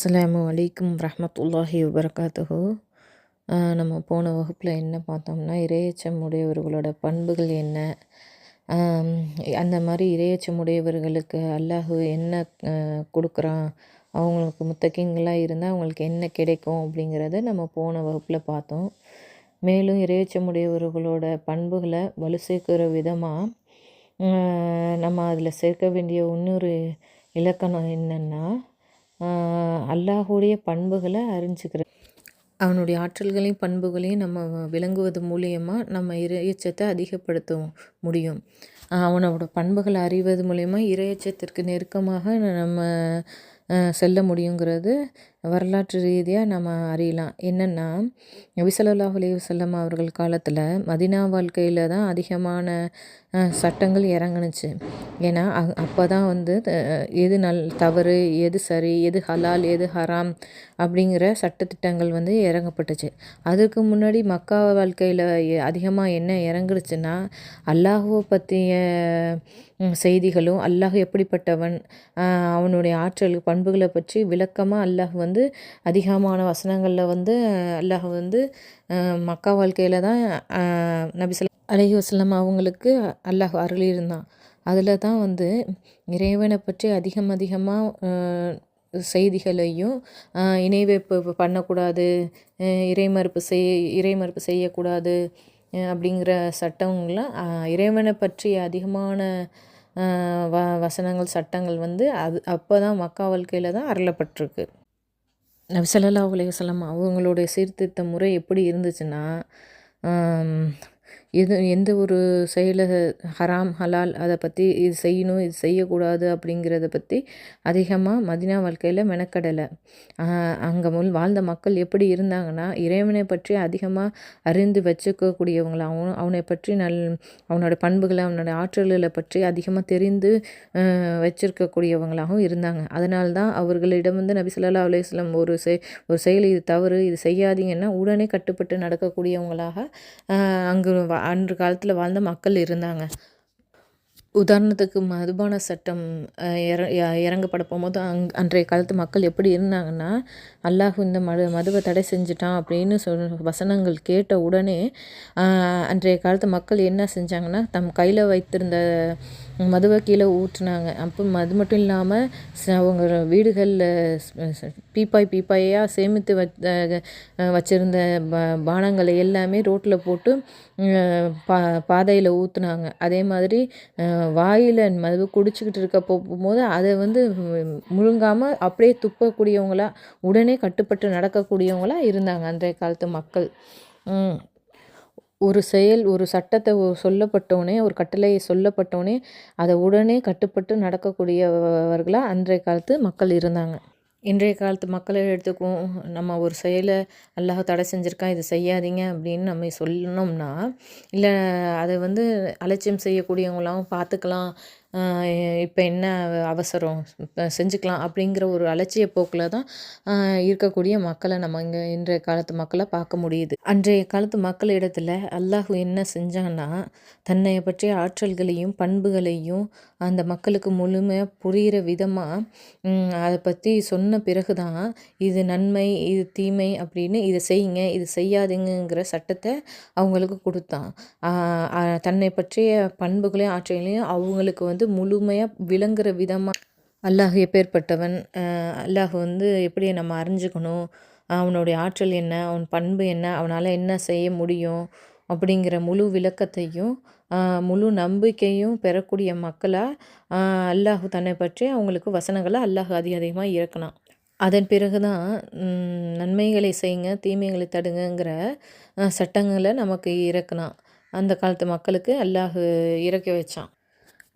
அஸ்ஸலாமு அலைக்கும் வரஹ்மத்துல்லாஹி வபரகாத்துஹு. நம்ம போன வகுப்பில் என்ன பார்த்தோம்னா, இரையச்சம் உடையவர்களோட பண்புகள் என்ன, ஆம், அந்த மாதிரி இரையச்சம் உடையவர்களுக்கு அல்லாஹ் என்ன கொடுக்குறான், அவங்களுக்கு முத்தகீன்களாக இருந்தால் அவங்களுக்கு என்ன கிடைக்கும் அப்படிங்கிறத நம்ம போன வகுப்பில் பார்த்தோம். மேலும் இரையச்சம் உடையவர்களோட பண்புகளை வலு சேர்க்கிற விதமாக நம்ம அதில் சேர்க்க வேண்டிய இன்னொரு இலக்கணம் என்னென்னா, அல்லாஹுடைய பண்புகளை அறிஞ்சிக்கிறது. அவனுடைய ஆற்றல்களையும் பண்புகளையும் நம்ம விளங்குவது மூலியமாக நம்ம இறையச்சத்தை அதிகப்படுத்த முடியும். அவனோட பண்புகளை அறிவது மூலயமா இறையச்சத்திற்கு நெருக்கமாக நம்ம செல்ல முடியுங்கிறது வரலாற்று ரீதியாக நம்ம அறியலாம். என்னென்னா, நபி ஸல்லல்லாஹு அலைஹி வஸல்லம் அவர்கள் காலத்தில் மதீனா வாழ்க்கையில் தான் அதிகமான சட்டங்கள் இறங்குனுச்சு. ஏன்னா அப்போ தான் எது தவறு, எது சரி, எது ஹலால், எது ஹராம் அப்படிங்கிற சட்டத்திட்டங்கள் இறங்கப்பட்டுச்சு. அதுக்கு முன்னாடி மக்கா வாழ்க்கையில் அதிகமாக என்ன இறங்குச்சுன்னா, அல்லாஹுவை பற்றிய செய்திகளும், அல்லாஹ் எப்படிப்பட்டவன், அவனுடைய ஆற்றல் பண்புகளை பற்றி விளக்கமாக அல்லாஹ் அதிகமான வசனங்களில் அல்லாஹ் மக்கா வாழ்க்கையில் தான் நபி ஸல்லல்லாஹு அலைஹி வஸல்லம் அவங்களுக்கு அல்லாஹ் அருளியிருந்தான். அதில் தான் இறைவனை பற்றி அதிகமாக செய்திகளையும், இணை வைப்பு பண்ணக்கூடாது, இறைமறுப்பு செய்யக்கூடாது அப்படிங்கிற சட்டங்கள்லாம், இறைவனை பற்றி அதிகமான வசனங்கள் சட்டங்கள் அப்போ தான் மக்கா வாழ்க்கையில் தான் அருளப்பட்டிருக்கு. நபி ஸல்லல்லாஹு அலைஹி வஸல்லம் அவங்களுடைய சீர்திருத்த முறை எப்படி இருந்துச்சுன்னா, எந்த ஒரு செயலை ஹராம் ஹலால் அதை பற்றி இது செய்யணும் இது செய்யக்கூடாது அப்படிங்கிறத பற்றி அதிகமாக மதீனா வாழ்க்கையில் மெனக்கடலை. அங்கே வாழ்ந்த மக்கள் எப்படி இருந்தாங்கன்னா, இறைவனை பற்றி அதிகமாக அறிந்து வச்சுக்கக்கூடியவங்களாகவும், அவனை பற்றி அவனோட பண்புகளை, அவனோட ஆற்றல்களை பற்றி அதிகமாக தெரிந்து வச்சிருக்கக்கூடியவங்களாகவும் இருந்தாங்க. அதனால தான் அவர்களிடம் நபி ஸல்லல்லாஹு அலைஹி வஸல்லம் ஒரு செயல் இது தவறு, இது செய்யாதீங்கன்னா உடனே கட்டுப்பட்டு நடக்கக்கூடியவங்களாக அன்று காலத்தில் வாழ்ந்த மக்கள் இருந்தாங்க. உதாரணத்துக்கு மதுபான சட்டம் இறங்கப்பட போகும்போது அன்றைய காலத்து மக்கள் எப்படி இருந்தாங்கன்னா, அல்லாஹ் இந்த மதுவை தடை செஞ்சுட்டான் அப்படின்னு வசனங்கள் கேட்ட உடனே அன்றைய காலத்து மக்கள் என்ன செஞ்சாங்கன்னா, தம் கையில் வைத்திருந்த மதுவை கீழே ஊற்றுனாங்க. அப்போ அது மட்டும் இல்லாமல் அவங்க வீடுகளில் பீப்பாயாக சேமித்து வச்சிருந்த பானங்களை எல்லாமே ரோட்டில் போட்டு பாதையில் ஊற்றுனாங்க. அதே மாதிரி வாயில் மது குடிச்சிக்கிட்டு இருக்க போகும்போது அதை முழுங்காமல் அப்படியே துப்பக்கூடியவங்களா, உடனே கட்டுப்பட்டு நடக்கக்கூடியவங்களா இருந்தாங்க அன்றைய காலத்து மக்கள். ஒரு சட்டத்தை சொல்லப்பட்டோன்னே, ஒரு கட்டளையை சொல்லப்பட்டோன்னே அதை உடனே கட்டுப்பட்டு நடக்கக்கூடியவர்களாக அன்றைய காலத்து மக்கள் இருந்தாங்க. இன்றைய காலத்து மக்களை எடுத்துக்குவோம். நம்ம ஒரு செயலை அல்லாஹ் தடை செஞ்சுருக்கான், இது செய்யாதீங்க அப்படின்னு நம்ம சொல்லணும்னா, இல்லை அதை அலட்சியம் செய்யக்கூடியவங்களாம் பார்த்துக்கலாம், இப்போ என்ன அவசரம், செஞ்சுக்கலாம் அப்படிங்கிற ஒரு அலட்சிய போக்கில் தான் இருக்கக்கூடிய மக்களை நம்ம இன்றைய காலத்து மக்களை பார்க்க முடியுது. அன்றைய காலத்து மக்கள் இடத்துல அல்லாஹ் என்ன செஞ்சான்னா, தன்னை பற்றிய ஆற்றல்களையும் பண்புகளையும் அந்த மக்களுக்கு முழுமையாக புரிகிற விதமாக அதை பற்றி சொன்ன பிறகு தான், இது நன்மை இது தீமை அப்படின்னு, இதை செய்யுங்க இது செய்யாதீங்கிற சட்டத்தை அவங்களுக்கு கொடுத்தான். தன்னை பற்றிய பண்புகளையும் ஆற்றலையும் அவங்களுக்கு முழுமையாக விளங்குற விதமாக அல்லாஹ் எப்பேற்பட்டவன், அல்லாஹ் எப்படி நம்ம அறிஞ்சுக்கணும், அவனுடைய ஆற்றல் என்ன, அவன் பண்பு என்ன, அவனால் என்ன செய்ய முடியும் அப்படிங்கிற முழு விளக்கத்தையும் முழு நம்பிக்கையும் பெறக்கூடிய மக்களாக அல்லாஹ் தன்னை பற்றி அவங்களுக்கு வசனங்களை அல்லாஹ் அதிகமாக இறக்கினான். அதன் பிறகு தான் நன்மைகளை செய்யுங்க தீமைகளை தடுங்கிற சட்டங்களை நமக்கு இறக்கினான். அந்த காலத்து மக்களுக்கு அல்லாஹ் இறக்கி வச்சான்.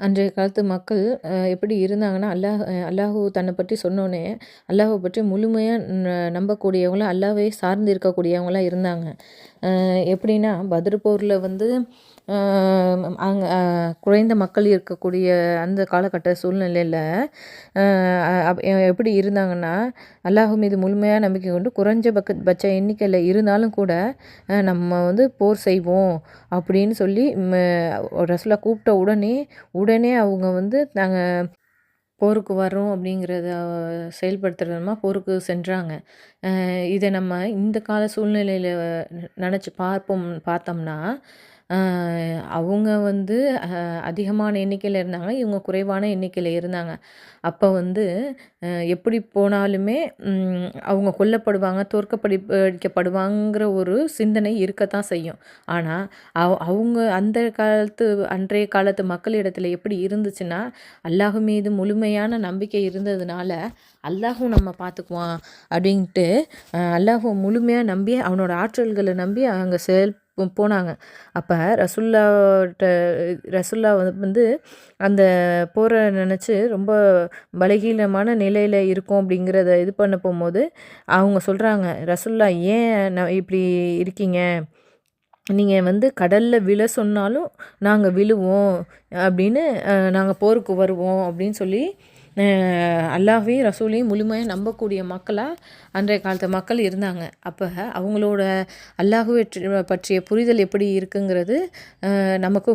அன்றைய காலத்து மக்கள் எப்படி இருந்தாங்கன்னா, அல்லாஹ் தன்னை பற்றி சொன்னோன்னே அல்லாஹை பற்றி முழுமையாக நம்பக்கூடியவங்களாம், அல்லாஹ்வை சார்ந்து இருக்கக்கூடியவங்களாம் இருந்தாங்க. எப்படின்னா, பத்ர் போரில் அங்கே குறைந்த மக்கள் இருக்கக்கூடிய அந்த காலகட்ட சூழ்நிலையில் எப்படி இருந்தாங்கன்னா, அல்லாஹ் மீது முழுமையாக நம்பிக்கை கொண்டு குறைஞ்சபட்ச எண்ணிக்கையில் இருந்தாலும் கூட நம்ம போர் செய்வோம் அப்படின்னு சொல்லி ரசூலா கூப்பிட்ட உடனே அவங்க நாங்கள் போருக்கு வரோம் அப்படிங்கிறத செயல்படுத்துறதுமா போருக்கு சென்றாங்க. இதை நம்ம இந்த கால சூழ்நிலையில நினச்சி பார்த்தோம்னா, அவங்க வந்து அதிகமான எண்ணிக்கையில இருந்தாங்க. இவங்க குறைவான எண்ணிக்கையில இருந்தாங்க. அப்போ வந்து எப்படி போனாலுமே அவங்க கொல்லப்படுவாங்க, தோற்கடிக்கப்படுவாங்கிற ஒரு சிந்தனை இருக்கத்தான் செய்யும். ஆனா, அவங்க அன்றைய காலத்து மக்களிடத்துல எப்படி இருந்துச்சுன்னா, அல்லாஹ் மீது முழுமையான நம்பிக்கை இருந்ததுனால, அல்லாஹும் நம்ம பார்த்துக்குவான் அப்படின்ட்டு அல்லாஹ்வ முழுமையா நம்பி, அவனோட ஆற்றல்கள நம்பி அங்க போனாங்க. அப்ப ரசூல்லா வந்து அந்த போர நினச்சு ரொம்ப பலகீனமான நிலையில இருக்கோம் அப்படிங்கிறத இது பண்ண போம்போது, அவங்க சொல்றாங்க, "ரசூல்லா ஏன் இப்படி இருக்கீங்க? நீங்க வந்து கடல்ல விழ சொன்னாலும் நாங்க விழுவோம் அப்படின்னு, நாங்க போருக்கு வருவோம்" அப்படின்னு சொல்லி அல்லாஹ்வையும் ரசூலையும் முழுமையா நம்பக்கூடிய மக்களா அன்றைய காலத்து மக்கள் இருந்தாங்க. அப்ப அவங்களோட அல்லாஹ்வை பற்றிய புரிதல் எப்படி இருக்குங்கிறது நமக்கு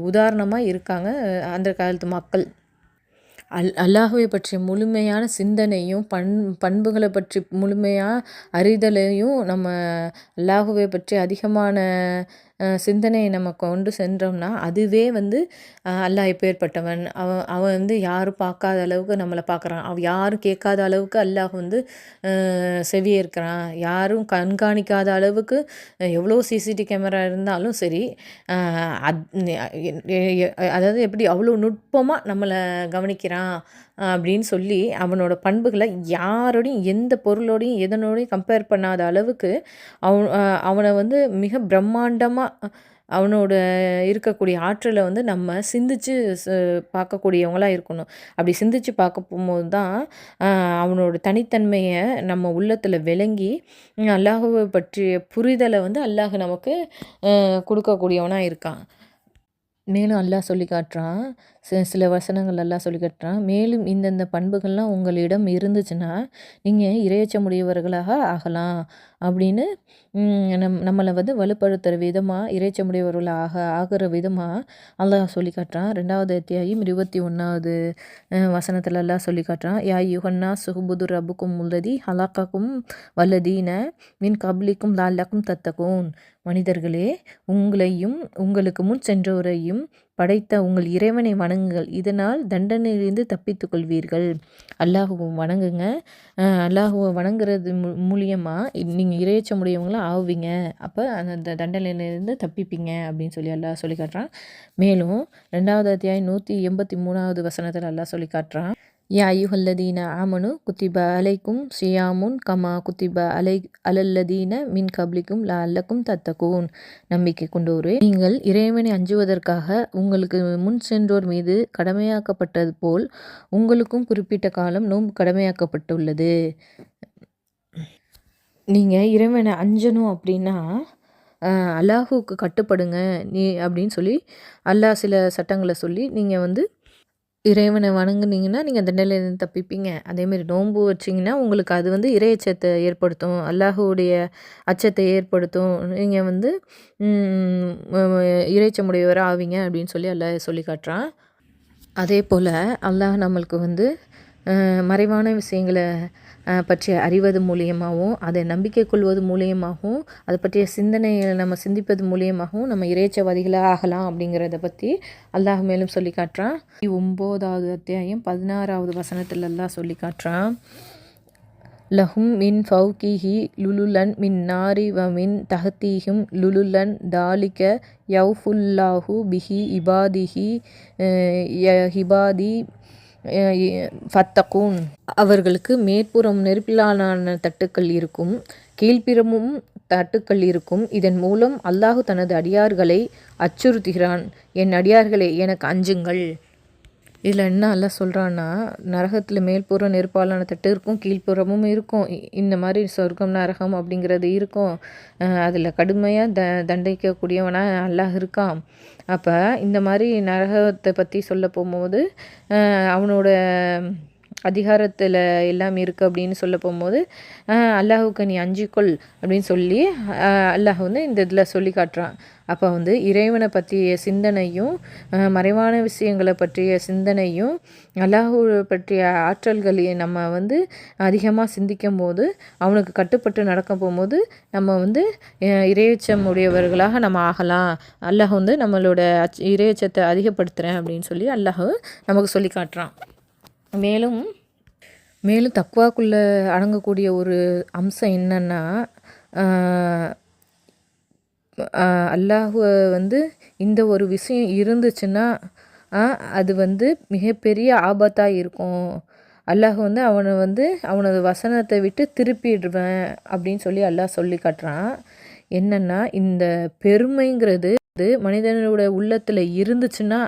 உதாரணமா இருக்காங்க அன்றைய காலத்து மக்கள். அல்லாஹ்வை பற்றிய முழுமையான சிந்தனையும், பண்புகளை பற்றி முழுமையா அறிதலையும், நம்ம அல்லாஹ்வை பற்றி அதிகமான சிந்தனையை நம்ம கொண்டு சென்றோம்னா, அதுவே வந்து அல்லாஹ் எப்பேற்பட்டவன், அவன் அவன் வந்து யாரும் பார்க்காத அளவுக்கு நம்மளை பார்க்குறான், அவன் யாரும் கேட்காத அளவுக்கு அல்லாஹ் வந்து செவியேற்கிறான், யாரும் கண்காணிக்காத அளவுக்கு எவ்வளோ சிசிடி கேமரா இருந்தாலும் சரி, அதாவது எப்படி அவ்வளோ நுட்பமாக நம்மளை கவனிக்கிறான் அப்படின்னு சொல்லி, அவனோட பண்புகளை யாரோடையும் எந்த பொருளோடையும் எதனோடையும் கம்பேர் பண்ணாத அளவுக்கு அவனை வந்து மிக பிரம்மாண்டமாக அவனோட இருக்கக்கூடிய ஆற்றலை வந்து நம்ம சிந்திச்சு பார்க்கக்கூடியவங்களாக இருக்கணும். அப்படி சிந்திச்சு பார்க்க போகும்போது தான் அவனோட தனித்தன்மையை நம்ம உள்ளத்தில் விளங்கி அல்லாஹ்வை பற்றிய புரிதலை வந்து அல்லாஹ் நமக்கு கொடுக்கக்கூடியவனாக இருக்கான். மேலும் அல்லாஹ் சொல்லி காட்டுறான், சில வசனங்கள் அல்லாஹ் சொல்லி காட்டுறான், மேலும் இந்தந்த பண்புகள்லாம் உங்களிடம் இருந்துச்சுன்னா நீங்கள் இறையச்சமுடையவர்களாக ஆகலாம் அப்படின்னு நம்மளை வந்து வலுப்படுத்துகிற விதமாக, இறையச்சமுடையவர்களாக ஆகிற விதமாக அல்லாஹ் சொல்லி காட்டுறான். 2வது அத்தியாயம் 21வது வசனத்தில் அல்லாஹ் சொல்லி காட்டுறான், யா யுஹன்னா சுஹுபுது ரப்புக்கும் உள்ளதி ஹலாக்காக்கும் வல்லதீன மின் கப்லிக்கும் லால்லக்கும் தத்தகும். மனிதர்களே, உங்களையும் உங்களுக்கு முன் சென்றோரையும் படைத்த உங்கள் இறைவனை வணங்குங்கள், இதனால் தண்டனையிலிருந்து தப்பித்து கொள்வீர்கள். அல்லாஹுவை வணங்குங்க. அல்லாஹுவை வணங்குறது மூலியமாக நீங்கள் இறையச்சமுடையவங்களாம் ஆவீங்க. அப்போ அந்த தண்டனையிலிருந்து தப்பிப்பீங்க அப்படின்னு சொல்லி அல்லாஹ் சொல்லி காட்டுறான். மேலும் 2வது அத்தியாயம் 183வது வசனத்தில் அல்லாஹ் சொல்லி காட்டுறான், யா அய்யுஹல்லதீன ஆமனு குத்திப அலைக்கும் சியாமுன் கமா குத்திப அலல்லதீன மின் கப்லிக்கும் லஅல்லக்கும் தத்தகூன். நம்பிக்கை கொண்டோரே, நீங்கள் இறைவனை அஞ்சுவதற்காக உங்களுக்கு முன் சென்றோர் மீது கடமையாக்கப்பட்டது போல் உங்களுக்கும் குறிப்பிட்ட காலம் நோன்பு கடமையாக்கப்பட்டுள்ளது. நீங்கள் இறைவனை அஞ்சணும் அப்படின்னா அல்லாஹுக்கு கட்டுப்படுங்க அப்படின்னு சொல்லி அல்லாஹ் சில சட்டங்களை சொல்லி நீங்கள் வந்து இறைவனை வணங்குனீங்கன்னா நீங்கள் தண்டனையிலேருந்து தப்பிப்பீங்க. அதேமாரி நோன்பு வச்சிங்கன்னா உங்களுக்கு அது வந்து இறை அச்சத்தை ஏற்படுத்தும், அல்லாஹுடைய அச்சத்தை ஏற்படுத்தும், நீங்கள் வந்து இறைச்சமுடையவராக ஆவீங்க அப்படின்னு சொல்லி அல்லாஹ் சொல்லி காட்டுறான். அதே போல் அல்லாஹ் நம்மளுக்கு வந்து மறைவான விஷயங்களை பற்றி அறிவது மூலியமாகவும், அதை நம்பிக்கை கொள்வது மூலியமாகவும், அதை பற்றிய சிந்தனையை நம்ம சிந்திப்பது மூலியமாகவும் நம்ம இறைச்சவாதிகளாக ஆகலாம் அப்படிங்கிறத பற்றி அல்லாஹ் மேலும் சொல்லி காட்டுறான். 9வது அத்தியாயம் 16வது வசனத்தில் அல்லாஹ் சொல்லி காட்டுறான், லஹும் மின் ஃபௌகிஹி லுலுலன் மின் நாரி வ மின் தஹ்தீஹும் லுலுலன் தாலிக யௌஃபுல்லாஹு பிஹி இபாதிஹி ஹிபாதி ஃபத்தகூன். அவர்களுக்கு மேற்புறம் நெருப்பிலான தட்டுக்கள் இருக்கும், கீழ்ப்புறமும் தட்டுக்கள் இருக்கும். இதன் மூலம் அல்லாஹ் தனது அடியார்களை அச்சுறுத்துகிறான், என் அடியார்களே எனக்கு அஞ்சுங்கள். இதில் என்ன அல்லாஹ் சொல்கிறான்னா, நரகத்தில் மேல்புறம் நெருப்பாலான தட்டு இருக்கும், கீழ்ப்புறமும் இருக்கும். இந்த மாதிரி சொர்க்கம் நரகம் அப்படிங்கிறது இருக்கும். அதில் கடுமையாக தண்டிக்கக்கூடியவனாக அல்லாஹ் இருக்கான். அப்போ இந்த மாதிரி நரகத்தை பற்றி சொல்ல போகும்போது அவனோட அதிகாரத்தில் எல்லாம் இருக்குது அப்படின்னு சொல்ல போகும்போது அல்லாஹுக்கு நீ அஞ்சிக்கொள் அப்படின்னு சொல்லி அல்லாஹ் வந்து இந்த இதில் சொல்லி காட்டுறான். அப்போ வந்து இறைவனை பற்றிய சிந்தனையும் மறைவான விஷயங்களை பற்றிய சிந்தனையும் அல்லாஹ் பற்றிய ஆற்றல்களையும் நம்ம வந்து அதிகமாக சிந்திக்கும் போது அவனுக்கு கட்டுப்பட்டு நடக்க போகும்போது நம்ம வந்து இறையச்சம் உடையவர்களாக நம்ம ஆகலாம். அல்லாஹ் வந்து நம்மளோட இறையச்சத்தை அதிகப்படுத்துகிறேன் அப்படின்னு சொல்லி அல்லாஹ் நமக்கு சொல்லி காட்டுறான். மேலும் தக்வாக்குள்ளே அடங்கக்கூடிய ஒரு அம்சம் என்னன்னா, அல்லாஹுவ வந்து இந்த ஒரு விஷயம் இருந்துச்சுன்னா அது வந்து மிகப்பெரிய ஆபத்தாக இருக்கும். அல்லாஹ் வந்து அவனது வசனத்தை விட்டு திருப்பிடுவேன் அப்படின்னு சொல்லி அல்லாஹ் சொல்லி காட்டுறான். என்னன்னா, இந்த பெருமைங்கிறது மனிதனோட உள்ளத்தில் இருந்துச்சுன்னா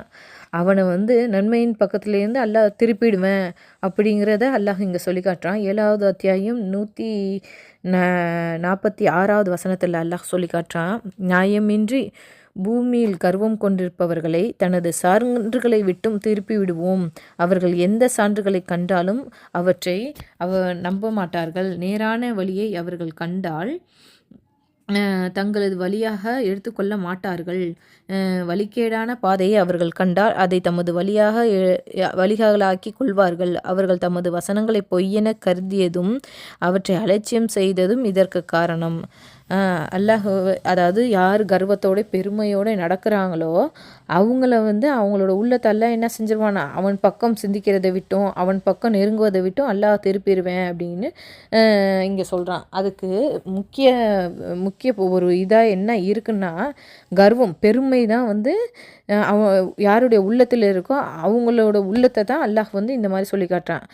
அவனை வந்து நன்மையின் பக்கத்துலேருந்து அல்லாஹ் திருப்பிடுவேன் அப்படிங்கிறத அல்லாஹ் இங்கே சொல்லி காட்டுறான். 7வது அத்தியாயம் 146வது வசனத்தில் அல்லாஹ் சொல்லி காட்டுறான். நியாயமின்றி பூமியில் கர்வம் கொண்டிருப்பவர்களை தனது சான்றுகளை விட்டும் திருப்பி விடுவோம். அவர்கள் எந்த சான்றுகளை கண்டாலும் அவற்றை நம்ப மாட்டார்கள். நேரான வழியை அவர்கள் கண்டால் தங்களது வழியாக எடுத்துக்கொள்ள மாட்டார்கள். வழிகேடான பாதையை அவர்கள் கண்டால் அதை தமது வழிகளாக்கி கொள்வார்கள். அவர்கள் தமது வசனங்களை பொய்யென கருதியதும் அவற்றை அலட்சியம் செய்ததும் இதற்கு காரணம். அல்லாஹ் அதாவது யார் கர்வத்தோட பெருமையோடு நடக்கிறாங்களோ அவங்கள வந்து அவங்களோட உள்ளத்தல்ல என்ன செஞ்சிருவானா, அவன் பக்கம் சிந்திக்கிறதை விட்டும் அவன் பக்கம் நெருங்குவதை விட்டும் அல்லாஹ் திருப்பிடுவேன் அப்படின்னு இங்கே சொல்கிறான். அதுக்கு முக்கிய ஒரு இதாக என்ன இருக்குன்னா, கர்வம் பெருமை தான் வந்து யாருடைய உள்ளத்தில் இருக்கோ அவங்களோட உள்ளத்தை தான் அல்லாஹ் வந்து இந்த மாதிரி சொல்லி காட்டுறான்.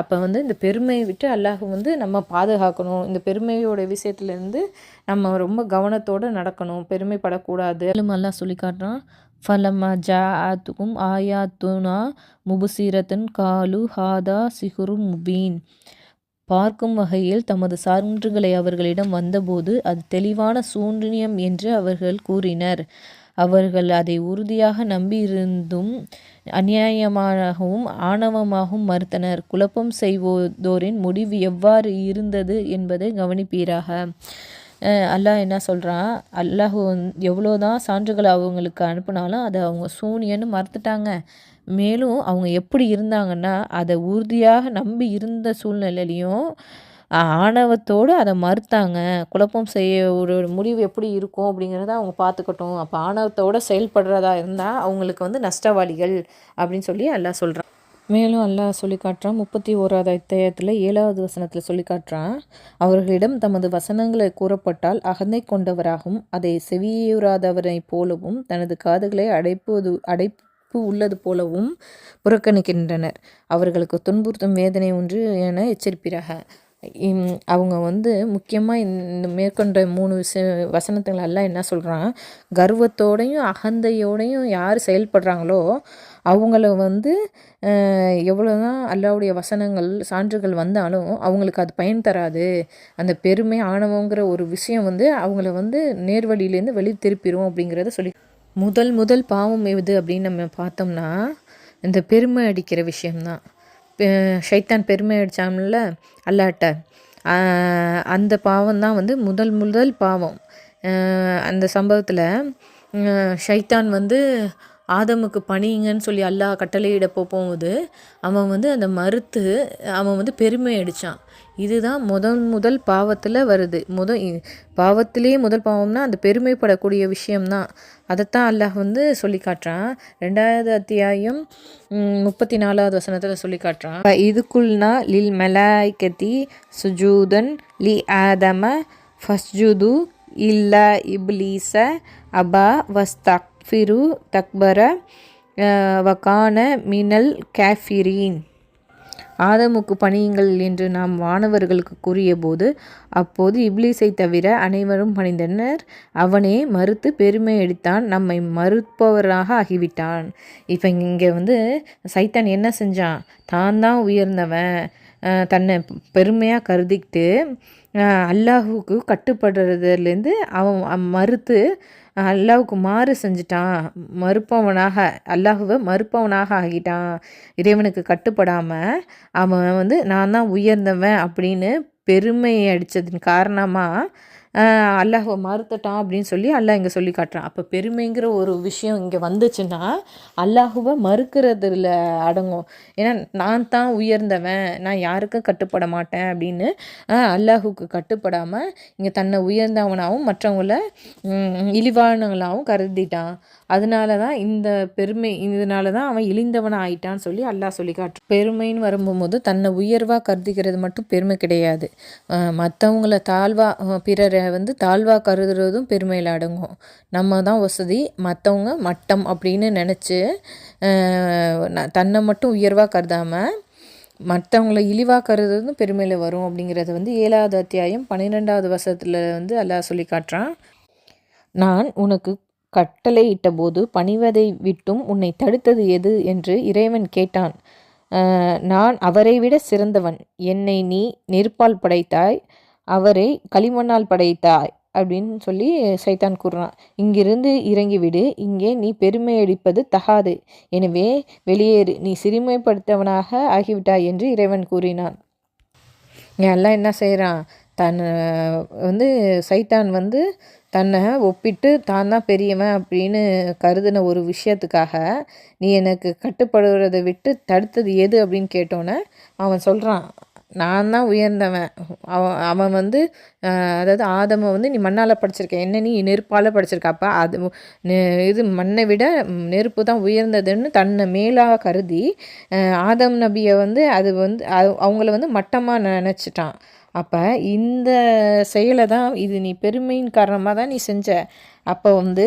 அப்போ வந்து இந்த பெருமையை விட்டு அல்லாஹ் வந்து நம்ம பாதுகாக்கணும். இந்த பெருமையோட விஷயத்துலேருந்து நம்ம ரொம்ப கவனத்தோடு நடக்கணும், பெருமைப்படக்கூடாது. அல்லாஹ் சொல்லி காட்டுறான். ஃபலமா ஜாஅத்துகும் ஆயாத்துனா முபுசிரத்தன் காலு ஹாதா சிஹுரு முபீன். பார்க்கும் வகையில் தமது சான்றுகளை அவர்களிடம் வந்தபோது அது தெளிவான சூனியம் என்று அவர்கள் கூறினர். அவர்கள் அதை உறுதியாக நம்பியிருந்தும் அநியாயமாகவும் ஆணவமாகவும் மறுத்தனர். குழப்பம் செய்வோரின் முடிவு எவ்வாறு இருந்தது என்பதை கவனிப்பீராக. அல்லாஹ் என்ன சொல்கிறான், அல்லாஹ் எவ்வளோதான் சான்றுகளை அவங்களுக்கு அனுப்புனாலும் அதை அவங்க சூனியன்னு மறுத்துட்டாங்க. மேலும் அவங்க எப்படி இருந்தாங்கன்னா, அதை உறுதியாக நம்பி இருந்த சூழ்நிலையிலையும் ஆணவத்தோடு அதை மறுத்தாங்க. குழப்பம் செய்ய ஒரு முடிவு எப்படி இருக்கும் அப்படிங்கிறத அவங்க பார்த்துக்கட்டும். அப்போ ஆணவத்தோடு செயல்படுறதா இருந்தால் அவங்களுக்கு வந்து நஷ்டவாளிகள் அப்படின்னு சொல்லி அல்லாஹ் சொல்கிறான். மேலும் அல்லாஹ் சொல்லி காட்டுறான். 31வது அத்தியாயத்தில் 7வது வசனத்தில் சொல்லி காட்டுறான். அவர்களிடம் தமது வசனங்களை கூறப்பட்டால் அகந்தை கொண்டவராகவும் அதை செவியுறாதவரை போலவும் தனது காதுகளை அடைப்பு உள்ளது போலவும் புறக்கணிக்கின்றனர். அவர்களுக்கு துன்புறுத்தும் வேதனை ஒன்று என எச்சரிப்பிறாக. அவங்க வந்து முக்கியமாக இந்த மேற்கொண்ட 3 வசனத்துங்களை எல்லாம் என்ன சொல்கிறான், கர்வத்தோடையும் அகந்தையோடையும் யார் செயல்படுறாங்களோ அவங்கள வந்து எவ்வளோதான் அல்லாஹ்வுடைய வசனங்கள் சான்றுகள் வந்தாலும் அவங்களுக்கு அது பயன் தராது. அந்த பெருமை ஆணவங்கிற ஒரு விஷயம் வந்து அவங்கள வந்து நேர்வழியிலேருந்து வெளியே திருப்பிடும் அப்படிங்கிறத சொல்லி, முதல் பாவம் எது அப்படின்னு நம்ம பார்த்தோம்னா இந்த பெருமை அடிக்கிற விஷயம்தான். ஷைத்தான் பெருமை அடித்தான்ல அல்லாட்ட, அந்த பாவம் தான் வந்து முதல் பாவம். அந்த சம்பவத்தில் ஷைத்தான் வந்து ஆதமுக்கு பணியுங்கன்னு சொல்லி அல்லாஹ் கட்டளையிட போகும்போது அவன் வந்து அந்த மறுத்து அவன் வந்து பெருமை அடித்தான். இதுதான் முதல் பாவத்தில் வருது. பாவத்திலே முதல் பாவம்னா அந்த பெருமைப்படக்கூடிய விஷயம்தான். அதைத்தான் அல்லாஹ் வந்து சொல்லி காட்டுறான். 2வது அத்தியாயம் 34வது வசனத்தில் சொல்லி காட்டுறான். இதுக்குள்னா லில் மலாய்கதி சுஜூதன் லி ஆதம ஃபஸ்ஜுது இல்லா இப்லீச அபா வஸ்தக்ஃபிரு தக்பர வகான மினல் காஃபிரீன். ஆதமுக்கு பணியுங்கள் என்று நாம் வானவர்களுக்கு கூறியபோது அப்போது இப்லீஸை தவிர அனைவரும் பணிந்தனர். அவனே மறுத்து பெருமை அடித்தான், நம்மை மறுப்பவராக ஆகிவிட்டான். இப்போ இங்கே வந்து சைத்தான் என்ன செஞ்சான், தான் உயர்ந்தவன் தன்னை பெருமையாக கருதிக்கிட்டு அல்லாஹுக்கு கட்டுப்படுறதுலேருந்து அவன் மறுத்து அல்லாஹ்வுக்கு மாறு செஞ்சுட்டான், அல்லாஹ்வை மறுப்பவனாக ஆகிட்டான். இறைவனுக்கு கட்டுப்படாமல் அவன் வந்து நான் தான் உயர்ந்தவன் அப்படின்னு பெருமை அடித்ததின் காரணமாக அல்லாஹ்வை மறுத்துட்டான் அப்படின்னு சொல்லி அல்லாஹ் இங்கே சொல்லி காட்டுறான். அப்போ பெருமைங்கிற ஒரு விஷயம் இங்கே வந்துச்சுன்னா அல்லாஹுவை மறுக்கிறதுல அடங்கும். ஏன்னா நான் தான் உயர்ந்தவன், நான் யாருக்கும் கட்டுப்பட மாட்டேன் அப்படின்னு அல்லாஹுக்கு கட்டுப்படாமல் இங்கே தன்னை உயர்ந்தவனாகவும் மற்றவங்கள இழிவானவங்களாகவும் கருதிட்டான். அதனால தான் இந்த பெருமை, இதனால தான் அவன் இழிந்தவனாக ஆயிட்டான்னு சொல்லி அல்லாஹ் சொல்லி காட்டுறான். பெருமைன்னு வரும்போது தன்னை உயர்வாக கருதிக்கிறது மட்டும் பெருமை கிடையாது. மற்றவங்கள பிறரை வந்து தாழ்வாக கருதுறதும் பெருமையில் அடங்கும். நம்ம தான் வசதி, மற்றவங்க மட்டம் அப்படின்னு நினச்சி தன்னை மட்டும் உயர்வாக கருதாமல் மற்றவங்கள இழிவாக கருதுறதும் பெருமையில் வரும். அப்படிங்கிறது வந்து 7வது அத்தியாயம் 12வது வசனத்தில் வந்து அல்லாஹ் சொல்லி காட்டுறான். நான் உனக்கு கட்டளையிட்ட போது பணிவதை விட்டும் உன்னை தடுத்தது எது என்று இறைவன் கேட்டான். நான் அவரை விட சிறந்தவன், என்னை நீ நெருப்பால் படைத்தாய், அவரை களிமண்ணால் படைத்தாய் அப்படின்னு சொல்லி சைத்தான் கூறுறான். இங்கிருந்து இறங்கிவிடு, இங்கே நீ பெருமை அடிப்பது தகாது, எனவே வெளியேறு, நீ சிறுமைப்படுத்தவனாக ஆகிவிட்டாய் என்று இறைவன் கூறினான். எல்லாம் என்ன செய்கிறான், சைத்தான் வந்து தன்னை ஒப்பிட்டு தான் தான் பெரியவன் அப்படின்னு கருதின ஒரு விஷயத்துக்காக நீ எனக்கு கட்டுப்படுறதை விட்டு தடுத்தது எது அப்படின்னு கேட்டோன்னே அவன் சொல்கிறான், நான் தான் உயர்ந்தவன். அவன் வந்து அதாவது ஆதமை வந்து நீ மண்ணால் படைச்சிருக்க, என்ன நீ நெருப்பால் படைச்சிருக்க, அப்போ அது இது மண்ணை விட நெருப்பு தான் உயர்ந்ததுன்னு தன்னை மேலாக கருதி ஆதம் நபியை வந்து அது வந்து அவங்கள வந்து மட்டமாக நினச்சிட்டான். அப்போ இந்த செயலை தான் இது நீ பெருமையின் காரணமாக தான் நீ செஞ்ச. அப்போ வந்து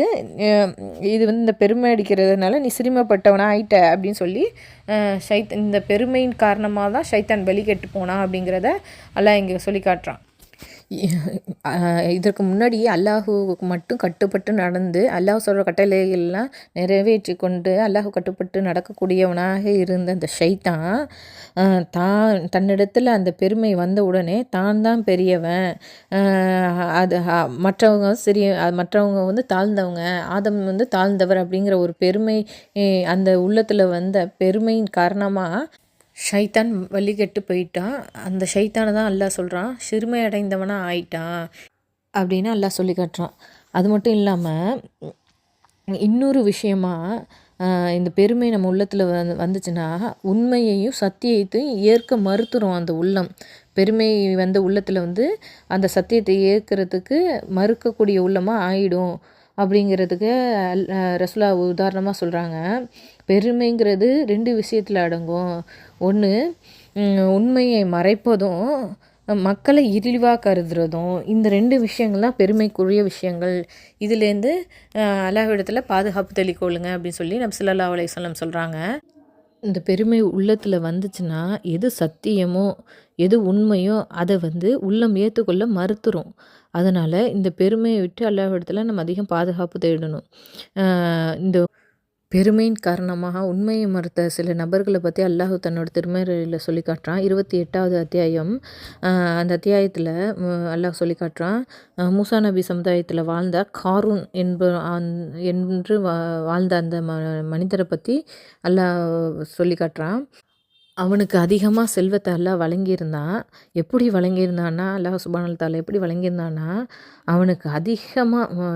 இது வந்து இந்த பெருமை அடிக்கிறதுனால நீ சிறுமைப்பட்டவனாக ஆயிட்ட அப்படின்னு சொல்லி இந்த பெருமையின் காரணமாக தான் ஷைத்தான் வெளிக்கெட்டு போனான் அப்படிங்கிறத அல்லாஹ் இங்கே சொல்லி காட்டுறான். இதற்கு முன்னாடி அல்லாஹுவுக்கு மட்டும் கட்டுப்பட்டு நடந்து அல்லாஹ் சொல்கிற கட்டளைகள்லாம் நிறைவேற்றி கொண்டு அல்லாஹு கட்டுப்பட்டு நடக்கக்கூடியவனாக இருந்த அந்த ஷைத்தான் தன்னிடத்தில் அந்த பெருமை வந்த உடனே தான் தான் பெரியவன், அது மற்றவங்க வந்து தாழ்ந்தவங்க, ஆதம் வந்து தாழ்ந்தவர் அப்படிங்கிற ஒரு பெருமை அந்த உள்ளத்தில் வந்த பெருமையின் காரணமாக ஷைத்தான் வழிகெட்டு போயிட்டான். அந்த ஷைத்தானை தான் அல்லாஹ் சொல்கிறான் சிறுமை அடைந்தவனாக ஆயிட்டான் அப்படின்னு அல்லாஹ் சொல்லி காட்டுறான். அது மட்டும் இல்லாமல் இன்னொரு விஷயமா இந்த பெருமை நம்ம உள்ளத்தில் வந்துச்சுன்னா உண்மையையும் சத்தியத்தையும் ஏற்க மறுத்துரும் அந்த உள்ளம். பெருமை வந்த உள்ளத்தில் வந்து அந்த சத்தியத்தை ஏற்கிறதுக்கு மறுக்கக்கூடிய உள்ளமாக ஆயிடும் அப்படிங்கிறதுக்கு ரசூலா உதாரணமாக சொல்கிறாங்க. பெருமைங்கிறது 2 விஷயத்தில் அடங்கும். ஒன்று உண்மையை மறைப்பதும் மக்களை இழிவாக கருதுறதும். இந்த 2 விஷயங்கள் தான் பெருமைக்குரிய விஷயங்கள். இதுலேருந்து அல்லாஹ்விடத்தில் பாதுகாப்பு தெளிக்கொள்ளுங்க அப்படின்னு சொல்லி நபி ஸல்லல்லாஹு அலைஹி வஸல்லம் சொல்கிறாங்க. இந்த பெருமை உள்ளத்தில் வந்துச்சுன்னா எது சத்தியமோ எது உண்மையோ அதை வந்து உள்ளம் ஏற்றுக்கொள்ள மறுத்துரும். அதனால் இந்த பெருமையை விட்டு அல்லாஹ்விடத்தில் நம்ம அதிகம் பாதுகாப்பு தேடணும். இந்த பெருமையின் காரணமாக உண்மையை மறுத்த சில நபர்களை பற்றி அல்லாஹ் தன்னோட திருமறையில் சொல்லி காட்டுறான். 28வது அத்தியாயம் அந்த அத்தியாயத்தில் அல்லாஹ் சொல்லி காட்டுறான். மூசா நபி சமுதாயத்தில் வாழ்ந்த காரூன் என்று வாழ்ந்த அந்த மனிதரை பற்றி அல்லாஹ் சொல்லி காட்டுறான். அவனுக்கு அதிகமாக செல்வத்தை அல்லாஹ் வழங்கியிருந்தான். எப்படி வழங்கியிருந்தான்னா அல்லாஹ் சுப்ஹானஹு வ தஆலா எப்படி வழங்கியிருந்தான்னா அவனுக்கு அதிகமாக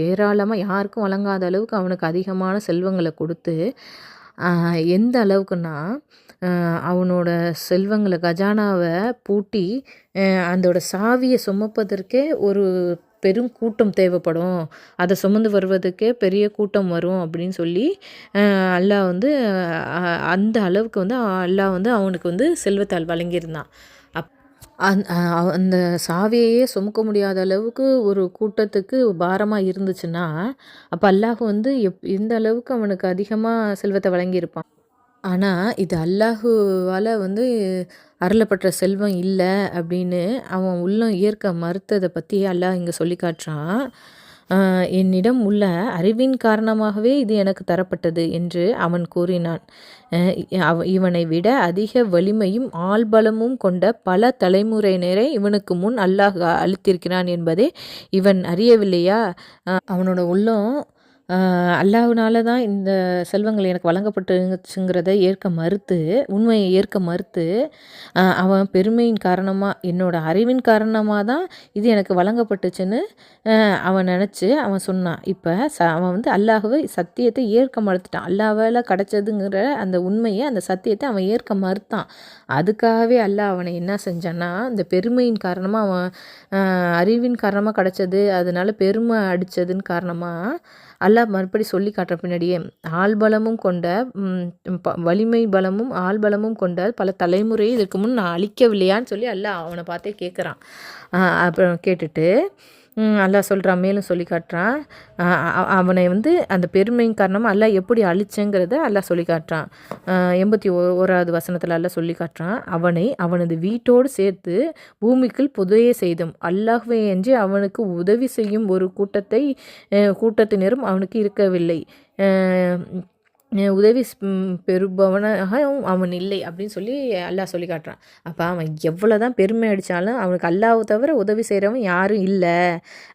ஏராளமாக யாருக்கும் வழங்காத அளவுக்கு அவனுக்கு அதிகமான செல்வங்களை கொடுத்து எந்த அளவுக்குன்னா அவனோட செல்வங்களை கஜானாவை பூட்டி அதோட சாவியை சுமப்பதற்கே ஒரு பெரும் கூட்டம் தேவைப்படும், அதை சுமந்து வருவதுக்கே பெரிய கூட்டம் வரும் அப்படின்னு சொல்லி அல்லாஹ் வந்து அந்த அளவுக்கு வந்து அல்லாஹ் வந்து அவனுக்கு வந்து செல்வத்தால் வழங்கியிருந்தான். அந்த சாவியையே சுமக்க முடியாத அளவுக்கு ஒரு கூட்டத்துக்கு பாரமாக இருந்துச்சுன்னா அப்போ அல்லாஹ் வந்து எந்த அளவுக்கு அவனுக்கு அதிகமாக செல்வத்தை வழங்கியிருப்பான். ஆனால் இது அல்லாஹுவால் வந்து அருளப்பட்ட செல்வம் இல்லை அப்படின்னு அவன் உள்ளம் ஏற்க மறுத்ததை பற்றி அல்லாஹ் இங்கே சொல்லி காட்டுறான். என்னிடம் உள்ள அறிவின் காரணமாகவே இது எனக்கு தரப்பட்டது என்று அவன் கூறினான். இவனை விட அதிக வலிமையும் ஆள்பலமும் கொண்ட பல தலைமுறையினரை இவனுக்கு முன் அல்லாஹ் அளித்திருக்கிறான் என்பதை இவன் அறியவில்லையா? அவனோட உள்ளம் அல்லாஹ்னால தான் இந்த செல்வங்கள் எனக்கு வழங்கப்பட்டுச்சுங்கிறத ஏற்க மறுத்து, உண்மையை ஏற்க மறுத்து, அவன் பெருமையின் காரணமாக, என்னோட அறிவின் காரணமாக தான் இது எனக்கு வழங்கப்பட்டுச்சுன்னு அவன் நினச்சி அவன் சொன்னான். இப்போ அவன் வந்து அல்லாஹ்வை சத்தியத்தை ஏற்க மறுத்துட்டான். அல்லாஹ்வால கிடைச்சதுங்கிற அந்த உண்மையை, அந்த சத்தியத்தை அவன் ஏற்க மறுத்தான். அதுக்காகவே அல்லாஹ் அவனை என்ன செஞ்சான்னா, இந்த பெருமையின் காரணமாக அவன் அறிவின் காரணமாக கிடைச்சது, அதனால பெருமை அடித்ததுன்னு காரணமாக அல்லாஹ் மறுபடி சொல்லி காட்டுற பின்னாடியே ஆள்பலமும் கொண்ட வலிமை பலமும் ஆள்பலமும் கொண்ட பல தலைமுறையை இதற்கு முன் நான் அழிக்கவில்லையான்னு சொல்லி அல்லாஹ் அவனை பார்த்தே கேட்குறான். அப்புறம் கேட்டுட்டு அல்லாஹ் சொல்கிறான், மேலும் சொல்லி காட்டுறான். அவனை வந்து அந்த பெருமையின் காரணமாக அல்லாஹ் எப்படி அழிச்சங்கிறத அல்லாஹ் சொல்லி காட்டுறான். 81வது வசனத்தில் அல்லாஹ் சொல்லி காட்டுறான், அவனை அவனது வீட்டோடு சேர்த்து பூமிக்குள் புதைய செய்தோம். அல்லாஹ்வை அன்றி அவனுக்கு உதவி செய்யும் ஒரு கூட்டத்தினரும் அவனுக்கு இருக்கவில்லை. உதவி பெறுபவனாக அவன் இல்லை அப்படின்னு சொல்லி அல்லாஹ் சொல்லி காட்டுறான். அப்போ அவன் எவ்வளோ தான் பெருமை அடித்தாலும் அவனுக்கு அல்லாஹ்வை தவிர உதவி செய்கிறவன் யாரும் இல்லை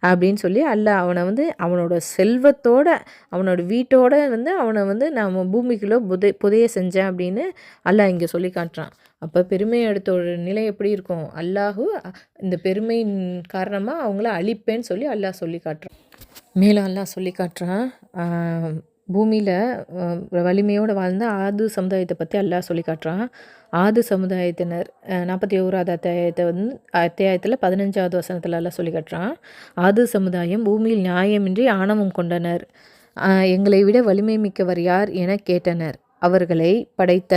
அப்படின்னு சொல்லி அல்லாஹ் அவனை வந்து அவனோட செல்வத்தோட அவனோட வீட்டோட வந்து அவனை வந்து நான் பூமிக்குள்ளே புதைய செஞ்சேன் அப்படின்னு அல்லாஹ் இங்கே சொல்லி காட்டுறான். அப்போ பெருமை அடுத்தோட நிலை எப்படி இருக்கும்? அல்லாஹ் இந்த பெருமையின் காரணமாக அவங்கள அழிப்பேன்னு சொல்லி அல்லாஹ் சொல்லி காட்டுறான். மேலும் அல்லாஹ் சொல்லி காட்டுறான், பூமியில் வலிமையோடு வாழ்ந்த ஆது சமுதாயத்தை பற்றி அல்லாஹ் சொல்லி காட்டுறான். ஆது சமுதாயத்தினர் 41வது அத்தியாயத்தில் 15வது வசனத்தில் எல்லாம் சொல்லி காட்டுறான். ஆது சமுதாயம் பூமியில் நியாயமின்றி ஆணவம் கொண்டனர். எங்களை விட வலிமை மிக்கவர் யார் என கேட்டனர். அவர்களை படைத்த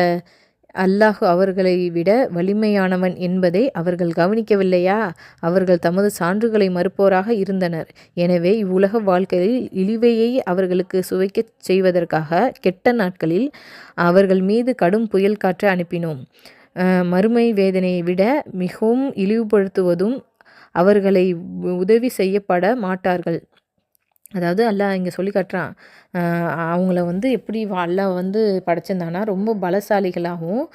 அல்லாஹ் அவர்களை விட வலிமையானவன் என்பதை அவர்கள் கவனிக்கவில்லையா? அவர்கள் தமது சான்றுகளை மறுப்போராக இருந்தனர். எனவே இவ்வுலக வாழ்க்கையில் இழிவையை அவர்களுக்கு சுவைக்கச் செய்வதற்காக கெட்ட நாட்களில் அவர்கள் மீது கடும் புயல் காற்று அனுப்பினோம். மறுமை வேதனையை விட மிகவும் இழிவுபடுத்துவதும் அவர்களை உதவி செய்யப்பட மாட்டார்கள். அதாவது அல்லாஹ் இங்கே சொல்லி காட்டுறான், அவங்கள வந்து எப்படி அல்லாஹ் வந்து படைச்சிருந்தானா ரொம்ப பலசாலிகளாகவும்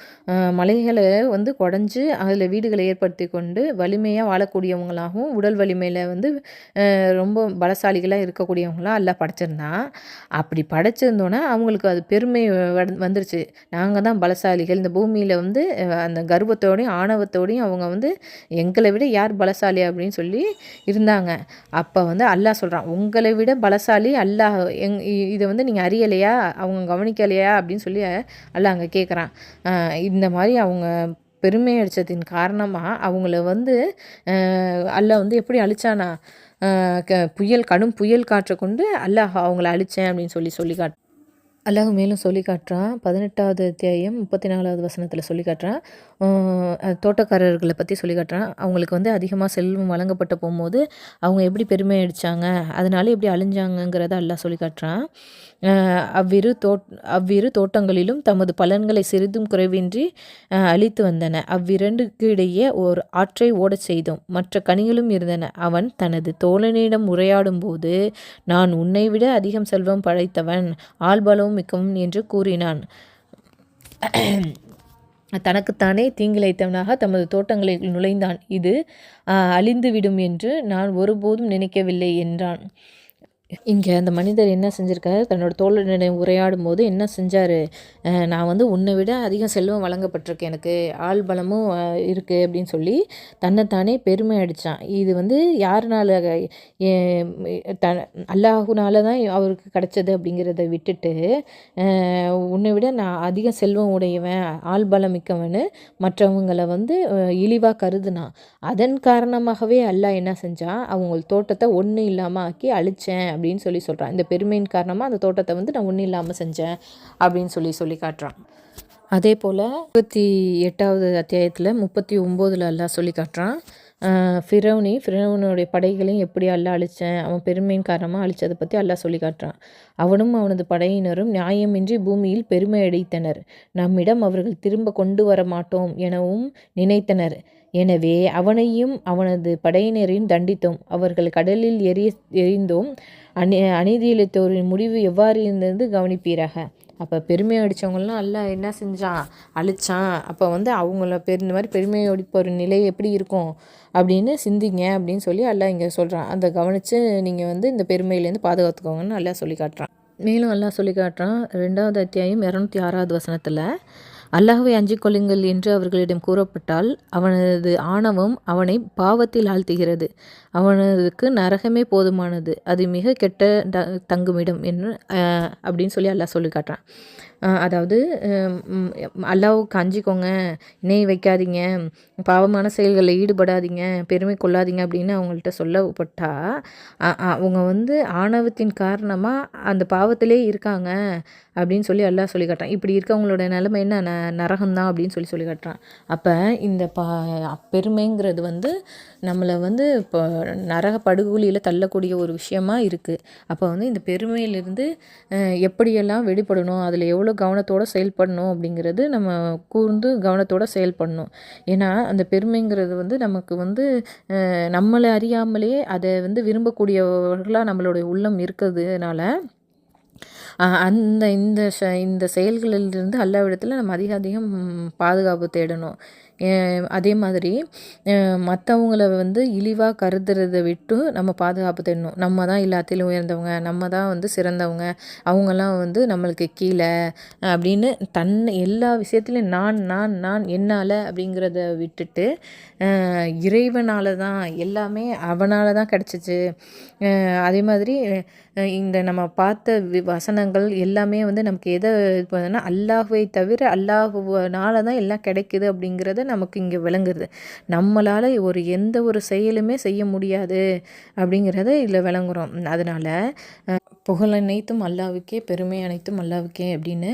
மலைகளை வந்து குடஞ்சி அதில் வீடுகளை ஏற்படுத்தி கொண்டு வலிமையாக வாழக்கூடியவங்களாகவும் உடல் வலிமையில் வந்து ரொம்ப பலசாலிகளாக இருக்கக்கூடியவங்களாம் அல்லாஹ் படைச்சிருந்தான். அப்படி படைச்சிருந்தோன்னா அவங்களுக்கு அது பெருமை வந்துருச்சு. நாங்கள் தான் பலசாலிகள், இந்த பூமியில் வந்து அந்த கர்வத்தோடையும் ஆணவத்தோடையும் அவங்க வந்து எங்களை விட யார் பலசாலி அப்படின்னு சொல்லி இருந்தாங்க. அப்போ வந்து அல்லாஹ் சொல்கிறான், உங்களை விட பலசாலி அல்லாஹ் இதை வந்து நீங்கள் அறியலையா, அவங்க கவனிக்கலையா அப்படின்னு சொல்லி அல்லாஹ் அங்கே கேட்குறான். இந்த மாதிரி அவங்க பெருமை அடித்ததின் காரணமாக அவங்கள வந்து அல்லாஹ் வந்து எப்படி அழிச்சானா, கடும் புயல் காற்றை கொண்டு அல்லாஹ் அவங்கள அழித்தேன் அப்படின்னு சொல்லி காட்டு. அல்லாஹ் மேலும் சொல்லி காட்டுறான். 18வது அத்தியாயம் 34வது வசனத்தில் சொல்லி காட்டுறான். தோட்டக்காரர்களை பற்றி சொல்லி காட்டுறான். அவங்களுக்கு வந்து அதிகமாக செல்வம் வழங்கப்பட்ட போகும்போது அவங்க எப்படி பெருமை அடித்தாங்க, அதனால எப்படி அழிஞ்சாங்கங்கிறத அல்லாஹ் சொல்லி காட்டுறான். அவ்விரு தோட்டங்களிலும் தமது பலன்களை சிறிதும் குறைவின்றி அளித்து வந்தன. அவ்விரண்டுக்கு இடையே ஓர் ஆற்றை ஓடச் செய்தோம். மற்ற கனிகளும் இருந்தன. அவன் தனது தோழனிடம் உரையாடும் போது, நான் உன்னை விட அதிகம் செல்வம் படைத்தவன், ஆள்பலவும் மிக்கவும் என்று கூறினான். தனக்குத்தானே தீங்கிழைத்தவனாக தமது தோட்டங்களில் நுழைந்தான். இது அழிந்துவிடும் என்று நான் ஒருபோதும் நினைக்கவில்லை என்றான். இங்கே அந்த மனிதர் என்ன செஞ்சுருக்காரு, தன்னோட தோழனிடம் உரையாடும் போது என்ன செஞ்சார், நான் வந்து உன்னை விட அதிகம் செல்வம் வழங்கப்பட்டிருக்கு, எனக்கு ஆள் பலமும் இருக்குது அப்படின்னு சொல்லி தன்னைத்தானே பெருமை அடித்தான். இது வந்து யாருனால, அல்லாஹுனால தான் அவருக்கு கிடைச்சது அப்படிங்கிறத விட்டுட்டு உன்னை விட நான் அதிகம் செல்வம் உடையவன், ஆள் பலம் மிக்கவன்னு மற்றவங்களை வந்து இழிவாக கருதுனான். அதன் காரணமாகவே அல்லாஹ் என்ன செஞ்சான், அவங்க தோட்டத்தை ஒன்றும் இல்லாமல் ஆக்கி அழித்தேன் அப்படின்னு சொல்லி சொல்கிறான். இந்த பெருமையின் காரணமாக அந்த தோட்டத்தை வந்து நான் ஒன்றும் இல்லாமல் செஞ்சேன் அப்படின்னு சொல்லி காட்டுறான். அதே போல் 28வது அத்தியாயத்தில் 39ல் அல்லாஹ் சொல்லி காட்டுறான். ஃபிரௌனுடைய படைகளையும் எப்படி அல்லாஹ் அழித்தேன், அவன் பெருமையின் காரணமாக அழித்ததை பற்றி அல்லாஹ் சொல்லி காட்டுறான். அவனும் அவனது படையினரும் நியாயமின்றி பூமியில் பெருமை அடித்தனர். நம்மிடம் அவர்கள் திரும்ப கொண்டு வர மாட்டோம் எனவும் நினைத்தனர். எனவே அவனையும் அவனது படையினரையும் தண்டித்தோம். அவர்கள் கடலில் எறிந்தோம். அநீதியிழைத்தோரின் முடிவு எவ்வாறு இருந்தது கவனிப்பீராக. அப்போ பெருமை அடித்தவங்களாம் அல்லாஹ் என்ன செஞ்சான், அழிச்சான். அப்போ அவங்கள இந்த மாதிரி பெருமை அடிப்போர் நிலை எப்படி இருக்கும் அப்படின்னு சிந்திங்க அப்படின்னு சொல்லி அல்லாஹ் இங்கே சொல்கிறான். அதை கவனித்து நீங்கள் இந்த பெருமையிலேருந்து பாதுகாத்துக்கோங்கன்னு அல்லாஹ் சொல்லி காட்டுறான். மேலும் அல்லாஹ் சொல்லி காட்டுறான் 2வது அத்தியாயம் 206வது வசனத்தில், அல்லாஹ்வை அஞ்சிக் கொள்ளுங்கள் என்று அவர்களிடம் கூறப்பட்டால் அவனது ஆணவம் அவனை பாவத்தில் ஆழ்த்துகிறது. அவனதுக்கு நரகமே போதுமானது, அது மிக கெட்ட தங்குமிடம் என்று அப்படின்னு சொல்லி அல்லாஹ் சொல்லி காட்டுறான். அதாவது அல்லாஹ்வுக்கு அஞ்சிக்கோங்க, இணை வைக்காதீங்க, பாவமான செயல்களில் ஈடுபடாதீங்க, பெருமை கொள்ளாதீங்க அப்படின்னு அவங்கள்ட்ட சொல்லப்பட்டால் அவங்க ஆணவத்தின் காரணமாக அந்த பாவத்திலே இருக்காங்க அப்படின்னு சொல்லி அல்லாஹ் சொல்லி காட்டுறான். இப்படி இருக்கவங்களோட நிலைமை என்ன, நரகம்தான் அப்படின்னு சொல்லி காட்டுறான். அப்போ இந்த பெருமைங்கிறது நம்மளை இப்போ நரக படுகொலியில் தள்ளக்கூடிய ஒரு விஷயமா இருக்குது. அப்போ இந்த பெருமையிலிருந்து எப்படியெல்லாம் வெளிப்படணும், அதில் எவ்வளோ கவனத்தோடு செயல்படணும் அப்படிங்கிறது நம்ம கூர்ந்து கவனத்தோடு செயல்படணும். ஏன்னா அந்த பெருமைங்கிறது நமக்கு நம்மளை அறியாமலே அதை விரும்பக்கூடியவர்களாக நம்மளுடைய உள்ளம் இருக்கிறதுனால இந்த செயல்களிலிருந்து அல்லாஹ்விடத்தில் நம்ம அதிகம் பாதுகாப்பு தேடணும். அதே மாதிரி மற்றவங்கள இழிவாக கருதுறதை விட்டு நம்ம பாதுகாப்பு தேடணும். நம்ம தான் எல்லாத்திலும் உயர்ந்தவங்க, நம்ம தான் சிறந்தவங்க, அவங்கெல்லாம் நம்மளுக்கு கீழே அப்படின்னு எல்லா விஷயத்துலையும் நான் நான் நான் என்னால் அப்படிங்கிறத விட்டுட்டு இறைவனால் தான் எல்லாமே, அவனால் தான் கிடச்சிச்சு. அதே மாதிரி இந்த நம்ம பார்த்த வசனங்கள் எல்லாமே நமக்கு எதை இது பண்ணுதுன்னா, அல்லாஹ்வை தவிர அல்லாஹ்வுனால தான் எல்லாம் கிடைக்குது அப்படிங்கிறத நமக்கு இங்கே விளங்குது. நம்மளால் எந்த ஒரு செயலுமே செய்ய முடியாது அப்படிங்கிறத இதில் விளங்குறோம். அதனால் புகழ் அனைத்தும் அல்லாஹ்வுக்கே, பெருமை அனைத்தும் அல்லாஹ்வுக்கே அப்படின்னு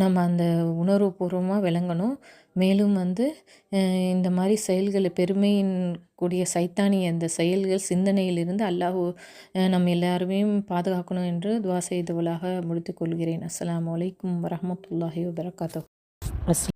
நம்ம அந்த உணர்வுபூர்வமாக விளங்கணும். மேலும் இந்த மாதிரி செயல்கள், பெருமையின் கூடிய சைத்தானிய அந்த செயல்கள் சிந்தனையிலிருந்து அல்லாஹ் நம்ம எல்லாருமே பாதுகாக்கணும் என்று துவா செய்தவளாக முடித்துக்கொள்கிறேன். அஸ்ஸலாமு அலைக்கும் வரஹ்மத்துல்லாஹி வபரகாத்துஹு.